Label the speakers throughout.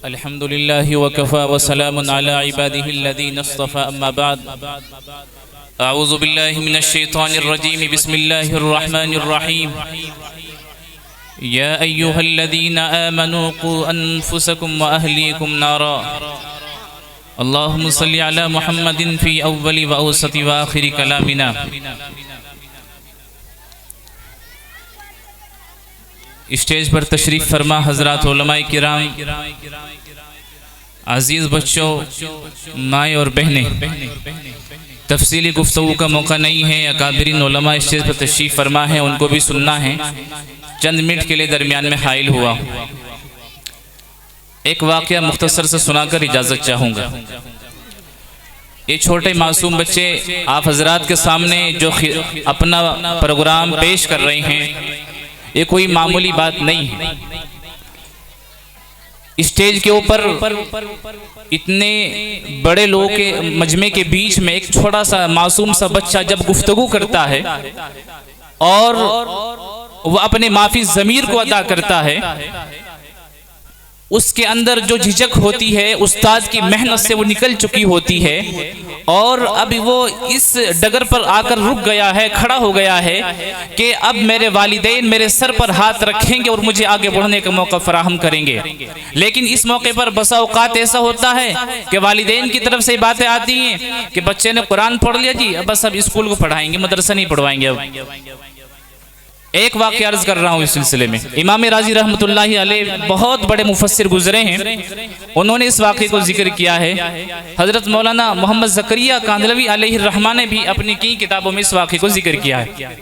Speaker 1: الحمد لله وكفى وسلام على عباده الذين اصطفى أما بعد أعوذ بالله من الشيطان الرجيم بسم الله الرحمن الرحيم يا أيها الذين آمنوا قوا أنفسكم وأهليكم نارا اللهم صل على محمد في أول وأوسط وآخر كلامنا اسٹیج پر تشریف فرما حضرات علماء کرام، عزیز بچوں، مائیں اور بہنیں، تفصیلی گفتگو کا موقع نہیں ہے۔ اکابرین علماء اسٹیج پر تشریف فرما ہے، ان کو بھی سننا ہے۔ چند منٹ کے لیے درمیان میں حائل ہوا، ایک واقعہ مختصر سے سنا کر اجازت چاہوں گا۔ یہ چھوٹے معصوم بچے آپ حضرات کے سامنے جو اپنا پروگرام پیش کر رہے ہیں، یہ کوئی معمولی بات نہیں ہے۔ اسٹیج کے اوپر اتنے بڑے لوگوں کے مجمع کے بیچ میں ایک چھوٹا سا معصوم سا بچہ جب گفتگو کرتا ہے اور وہ اپنے معافی ضمیر کو ادا کرتا ہے، اس کے اندر جو جھجک ہوتی ہے استاد کی محنت سے وہ نکل چکی ہوتی ہے، اور اب وہ اس ڈگر پر آ کر رک گیا ہے، کھڑا ہو گیا ہے کہ اب میرے والدین میرے سر پر ہاتھ رکھیں گے اور مجھے آگے بڑھنے کا موقع فراہم کریں گے۔ لیکن اس موقع پر بسا اوقات ایسا ہوتا ہے کہ والدین کی طرف سے باتیں آتی ہیں کہ بچے نے قرآن پڑھ لیا جی، بس اب اسکول کو پڑھائیں گے، مدرسہ نہیں پڑھوائیں گے۔ اب ایک واقعہ عرض کر رہا ہوں اس سلسلے میں۔ امام راضی رحمۃ اللہ علیہ بہت بڑے مفسر گزرے ہیں، انہوں نے اس واقعے کو ذکر کیا ہے۔ حضرت مولانا محمد زکریا کاندھلوی علیہ الرحمہ نے بھی اپنی کئی کتابوں میں اس واقعے کو ذکر کیا ہے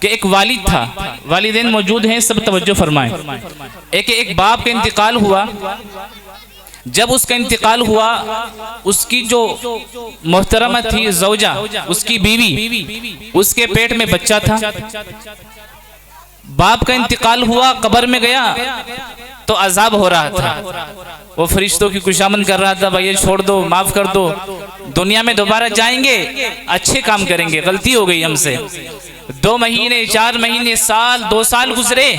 Speaker 1: کہ ایک والد تھا، والدین موجود ہیں، سب توجہ فرمائیں۔ ایک باپ کا انتقال ہوا۔ جب اس کا انتقال ہوا، اس کی جو محترمہ تھی زوجہ، اس کی بیوی، اس کے پیٹ میں بچہ تھا۔ باپ کا انتقال ہوا، قبر میں گیا تو عذاب ہو رہا تھا، وہ فرشتوں کی خوشامد کر رہا تھا، بھائی چھوڑ دو، معاف کر دو، دنیا میں دوبارہ جائیں گے، اچھے کام کریں گے، غلطی ہو گئی ہم سے۔ 2 مہینے، 4 مہینے، سال، 2 سال گزرے۔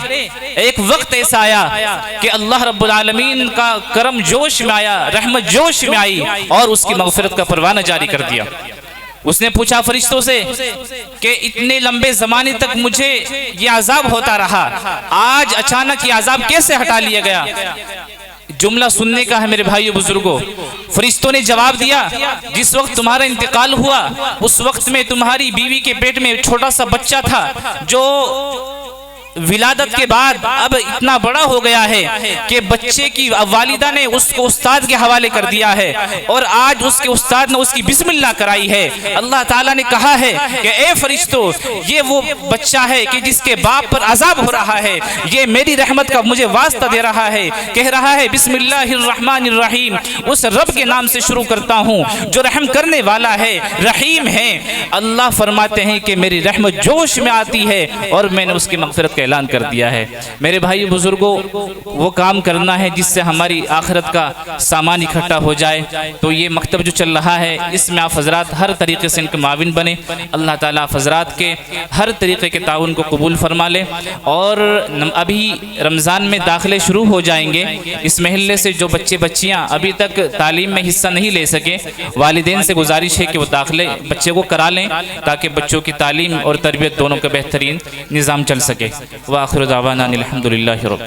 Speaker 1: ایک وقت ایسا آیا کہ اللہ رب العالمین کا کرم جوش میں آیا، رحمت جوش میں آئی اور اس کی مغفرت کا پروانہ جاری کر دیا۔ اس نے پوچھا فرشتوں سے کہ اتنے لمبے زمانے تک مجھے یہ عذاب ہوتا رہا، آج اچانک یہ عذاب کیسے ہٹا لیا گیا؟ جملہ سننے کا ہے میرے بھائیو بزرگوں۔ فرشتوں نے جواب دیا، جس وقت تمہارا انتقال ہوا اس وقت میں تمہاری بیوی کے پیٹ میں چھوٹا سا بچہ تھا جو ولادت کے بعد اب اتنا بڑا ہو گیا ہے کہ بچے کی والدہ نے اس کو استاد کے حوالے کر دیا ہے، اور آج اس کے استاد نے اس کی بسم اللہ کرائی ہے۔ اللہ تعالیٰ نے کہا ہے کہ اے فرشتوں، یہ وہ بچہ ہے کہ جس کے باپ پر عذاب ہو رہا ہے، یہ میری رحمت کا مجھے واسطہ دے رہا ہے، کہہ رہا ہے بسم اللہ الرحمن الرحیم، اس رب کے نام سے شروع کرتا ہوں جو رحم کرنے والا ہے، رحیم ہے۔ اللہ فرماتے ہیں کہ میری رحمت جوش میں آتی ہے اور میں نے اس کی مغفرت اعلان کر دیا ہے۔ میرے بھائی بزرگوں، وہ کام کرنا ہے جس سے ہماری آخرت کا سامان اکٹھا ہو جائے۔ تو یہ مکتب جو چل رہا ہے، اس میں آپ حضرات ہر طریقے سے ان کے معاون بنے۔ اللہ تعالیٰ آپ حضرات کے ہر طریقے کے تعاون کو قبول فرما لے۔ اور ابھی رمضان میں داخلے شروع ہو جائیں گے، اس محلے سے جو بچے بچیاں ابھی تک تعلیم میں حصہ نہیں لے سکے، والدین سے گزارش ہے کہ وہ داخلے بچے کو کرا لیں تاکہ بچوں کی تعلیم اور تربیت دونوں کا بہترین نظام چل سکے۔ وآخر دعوانا الحمدللہ رب